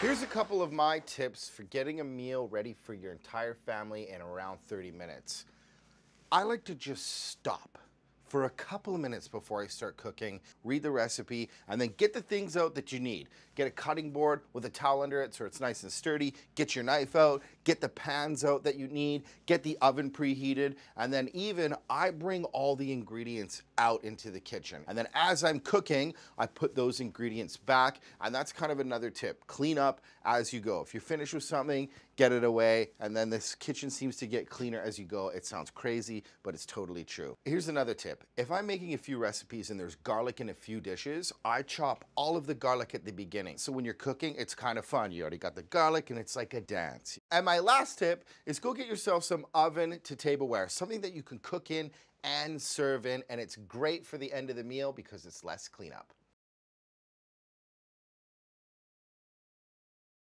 Here's a couple of my tips for getting a meal ready for your entire family in around 30 minutes. I like to just stop for a couple of minutes before I start cooking, read the recipe, and then get the things out that you need. Get a cutting board with a towel under it so it's nice and sturdy, get your knife out, get the pans out that you need, get the oven preheated, and then even I bring all the ingredients out into the kitchen. And then as I'm cooking, I put those ingredients back, and that's kind of another tip. Clean up as you go. If you're finished with something, get it away, and then this kitchen seems to get cleaner as you go. It sounds crazy, but it's totally true. Here's another tip. If I'm making a few recipes and there's garlic in a few dishes, I chop all of the garlic at the beginning. So when you're cooking, it's kind of fun. You already got the garlic and it's like a dance. And my last tip is go get yourself some oven to tableware, something that you can cook in and serve in, and it's great for the end of the meal because it's less cleanup.